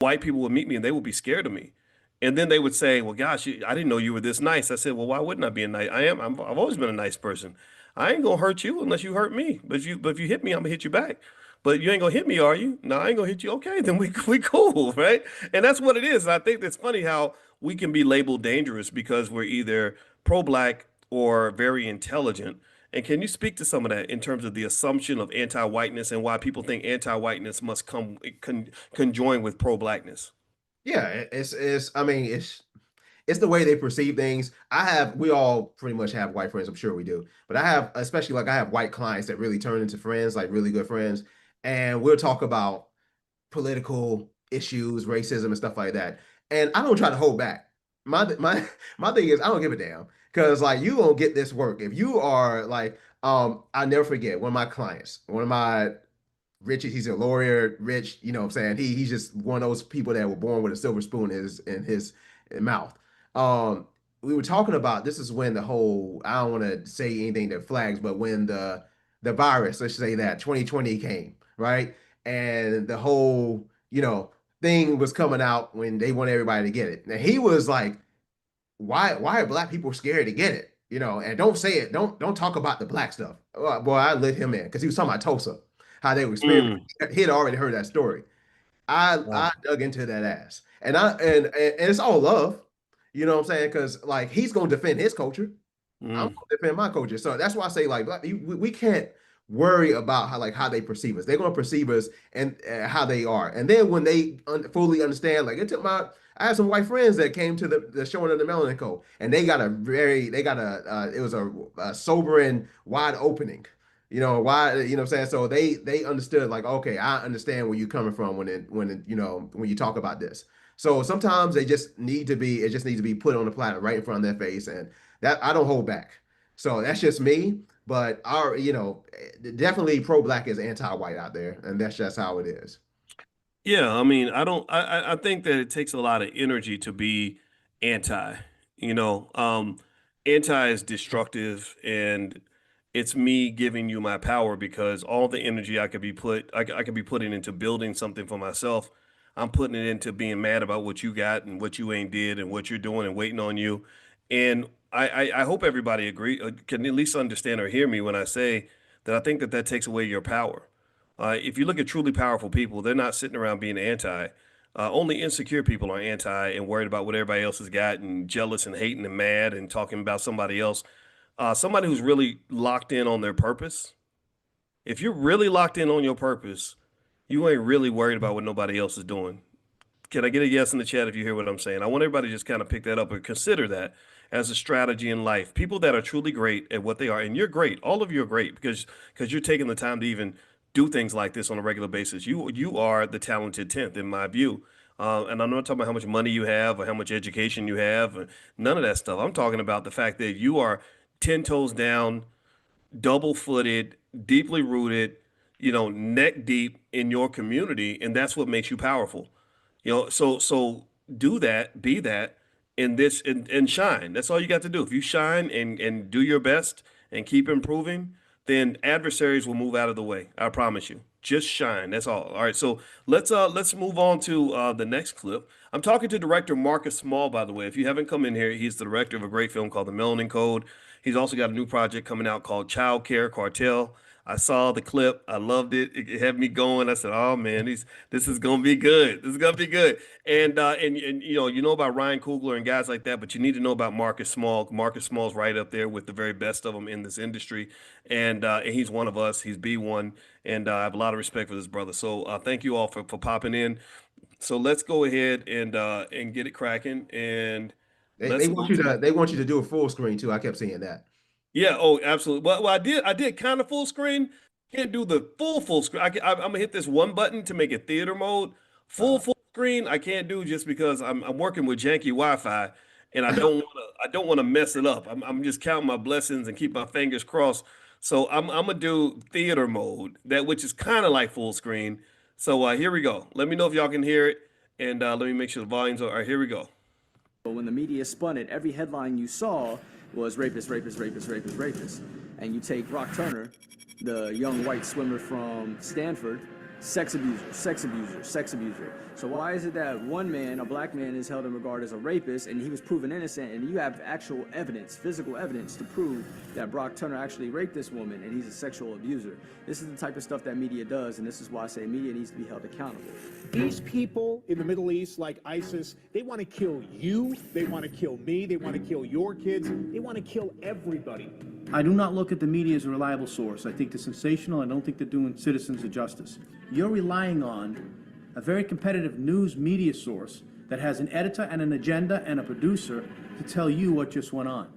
white people would meet me and they would be scared of me. And then they would say, "Well, gosh, I didn't know you were this nice." I said, "Well, why wouldn't I be a nice? I've always been a nice person. I ain't gonna hurt you unless you hurt me. But if you hit me, I'm gonna hit you back. But you ain't gonna hit me, are you? No, I ain't gonna hit you. Okay, then we cool, right?" And that's what it is. And I think it's funny how we can be labeled dangerous because we're either pro-black or very intelligent. And can you speak to some of that in terms of the assumption of anti-whiteness and why people think anti-whiteness must conjoin with pro-blackness? Yeah, I mean, it's the way they perceive things. We all pretty much have white friends, I'm sure we do. But I have, especially like I have white clients that really turn into friends, like really good friends. And we'll talk about political issues, racism, and stuff like that. And I don't try to hold back. My thing is I don't give a damn because like you won't get this work if you are like I never forget one of my clients, one of my Rich, he's a lawyer, rich, you know what I'm saying? He's just one of those people that were born with a silver spoon in his mouth. Um, we were talking about this is when the whole I don't want to say anything that flags, but when the virus, let's say that 2020 came, right? And the whole, thing was coming out when they want everybody to get it. And he was like, why are black people scared to get it? And don't say it. Don't talk about the black stuff. Boy, I let him in because he was talking about Tulsa, how they were experimenting. Mm, He had already heard that story. I wow. dug into that ass, and it's all love. You know what I'm saying? Because like he's gonna defend his culture. I'm Mm. gonna defend my culture. So that's why I say like we can't worry about how they perceive us. They're gonna perceive us and how they are. And then when they fully understand, like it took my I had some white friends that came to the showing of the Melanin Code, and it was a sobering wide opening. Why what I'm saying? So they understood like, okay, I understand where you're coming from when you talk about this. So sometimes it just needs to be put on the platter right in front of their face, and that I don't hold back. So that's just me. But definitely pro-black is anti-white out there, and that's just how it is. Yeah, I mean, I don't I think that it takes a lot of energy to be anti, you know. Anti is destructive and it's me giving you my power because all the energy I could be putting into building something for myself, I'm putting it into being mad about what you got and what you ain't did and what you're doing and waiting on you. And I hope everybody agree can at least understand or hear me when I say that I think that that takes away your power. If you look at truly powerful people, they're not sitting around being anti. Only insecure people are anti and worried about what everybody else has got and jealous and hating and mad and talking about somebody else. Somebody who's really locked in on their purpose. If you're really locked in on your purpose, you ain't really worried about what nobody else is doing. Can I get a yes in the chat if you hear what I'm saying? I want everybody to just kind of pick that up and consider that as a strategy in life. People that are truly great at what they are, and you're great. All of you are great because you're taking the time to even do things like this on a regular basis. You are the talented tenth in my view. And I'm not talking about how much money you have or how much education you have, or none of that stuff. I'm talking about the fact that you are 10 toes down, double footed, deeply rooted, neck deep in your community, and that's what makes you powerful. So do that, be that in this and shine. That's all you got to do. If you shine and do your best and keep improving, then adversaries will move out of the way. I promise you. Just shine. That's all. All right. So let's move on to the next clip. I'm talking to director Marcus Small, by the way. If you haven't come in here, he's the director of a great film called The Melanin Code. He's also got a new project coming out called Child Care Cartel. I saw the clip. I loved it. It had me going. I said, "Oh man, this is gonna be good. This is gonna be good." And you know about Ryan Coogler and guys like that, but you need to know about Marcus Small. Marcus Small's right up there with the very best of them in this industry, and he's one of us. He's B1, and I have a lot of respect for this brother. So thank you all for popping in. So let's go ahead and get it cracking, and They let's want go you to. to they want you to do a full screen too. I kept saying that. Yeah, oh, absolutely. Well, I did kind of full screen. Can't do the full screen. I'm gonna hit this one button to make it theater mode. Uh, Full screen, I can't do just because I'm working with janky Wi-Fi, and I don't want to mess it up. I'm just counting my blessings and keep my fingers crossed. So I'm gonna do theater mode, that which is kind of like full screen. So here we go. Let me know if y'all can hear it, and let me make sure the volumes are. All right, here we go. But when the media spun it, every headline you saw was rapist, rapist, rapist, rapist, rapist. And you take Brock Turner, the young white swimmer from Stanford, sex abuser, sex abuser, sex abuser. So why is it that one man, a black man, is held in regard as a rapist and he was proven innocent, and you have actual evidence, physical evidence to prove that Brock Turner actually raped this woman and he's a sexual abuser? This is the type of stuff that media does, and this is why I say media needs to be held accountable. These people in the Middle East, like ISIS, they want to kill you, they want to kill me, they want to kill your kids, they want to kill everybody. I do not look at the media as a reliable source. I think they're sensational. I don't think they're doing citizens a justice. You're relying on a very competitive news media source that has an editor and an agenda and a producer to tell you what just went on.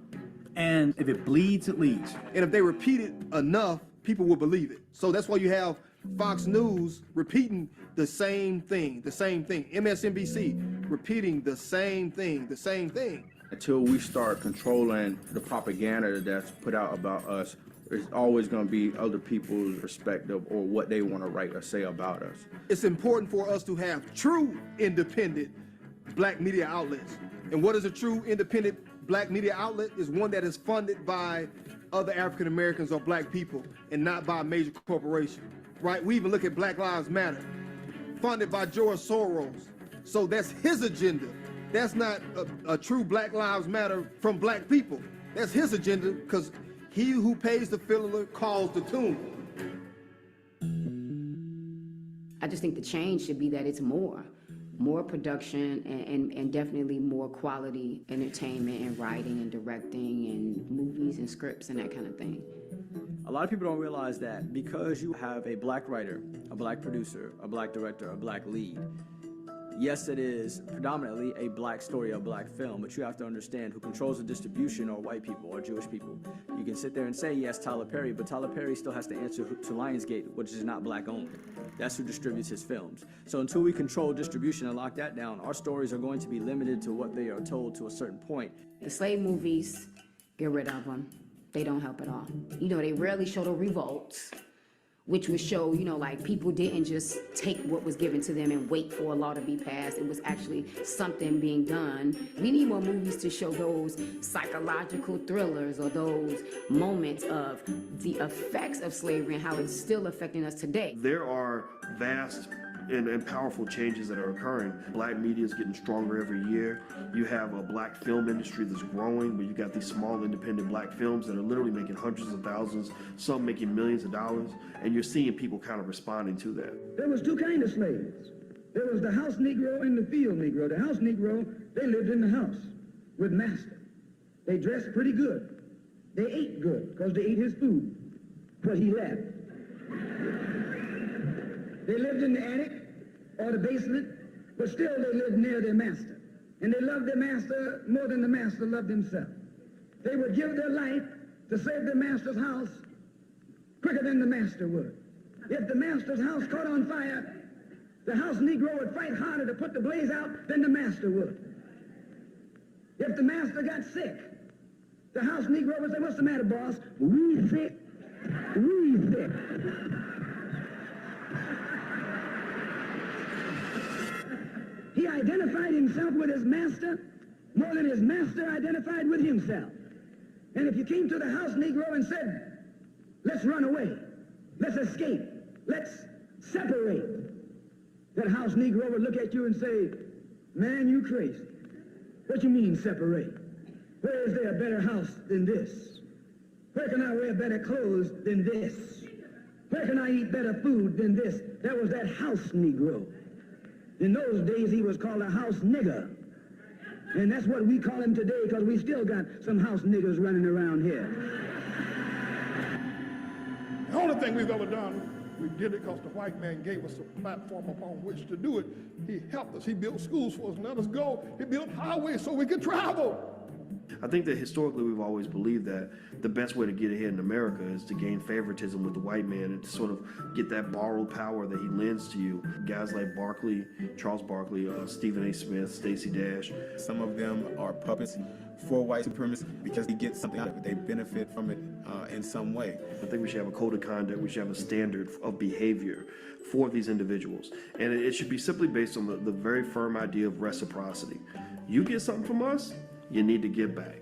And if it bleeds, it leads. And if they repeat it enough, people will believe it. So that's why you have Fox News repeating the same thing, MSNBC repeating the same thing. Until we start controlling the propaganda that's put out about us, it's always going to be other people's perspective or what they want to write or say about us. It's important for us to have true independent black media outlets. And what is a true independent black media outlet? Is one that is funded by other African Americans or black people and not by a major corporation, right? We even look at Black Lives Matter, funded by George Soros. So that's his agenda. That's not a true Black Lives Matter from black people. That's his agenda, because he who pays the fiddler calls the tune. I just think the change should be that it's more production and definitely more quality entertainment and writing and directing and movies and scripts and that kind of thing. A lot of people don't realize that because you have a black writer, a black producer, a black director, a black lead, yes, it is predominantly a black story, a black film, but you have to understand who controls the distribution are white people or Jewish people. You can sit there and say, yes, Tyler Perry, but Tyler Perry still has to answer to Lionsgate, which is not black owned. That's who distributes his films. So until we control distribution and lock that down, our stories are going to be limited to what they are told to a certain point. The slave movies, get rid of them. They don't help at all. You know, they rarely show the revolts, which would show, you know, like people didn't just take what was given to them and wait for a law to be passed. It was actually something being done. We need more movies to show those psychological thrillers or those moments of the effects of slavery and how it's still affecting us today. There are vast and powerful changes that are occurring. Black media is getting stronger every year. You have a black film industry that's growing, where you got these small independent black films that are literally making hundreds of thousands, some making millions of dollars, and you're seeing people kind of responding to that. There was two kinds of slaves. There was the house Negro and the field Negro. The house Negro, they lived in the house with master. They dressed pretty good. They ate good because they ate his food, but he left. They lived in the attic or the basement, but still they lived near their master. And they loved their master more than the master loved himself. They would give their life to save the master's house quicker than the master would. If the master's house caught on fire, the house Negro would fight harder to put the blaze out than the master would. If the master got sick, the house Negro would say, "What's the matter, boss?" "We sick. We sick." He identified himself with his master more than his master identified with himself. And if you came to the house Negro and said, "Let's run away, let's escape, let's separate," that house Negro would look at you and say, "Man, you crazy. What you mean separate? Where is there a better house than this? Where can I wear better clothes than this? Where can I eat better food than this?" That was that house Negro. In those days, he was called a house nigger. And that's what we call him today, because we still got some house niggers running around here. The only thing we've ever done, we did it because the white man gave us a platform upon which to do it. He helped us. He built schools for us and let us go. He built highways so we could travel. I think that historically we've always believed that the best way to get ahead in America is to gain favoritism with the white man and to sort of get that borrowed power that he lends to you. Guys like Barkley, Charles Barkley, Stephen A. Smith, Stacey Dash. Some of them are puppets for white supremacy because they get something out of it. They benefit from it in some way. I think we should have a code of conduct. We should have a standard of behavior for these individuals. And it should be simply based on the very firm idea of reciprocity. You get something from us, you need to give back.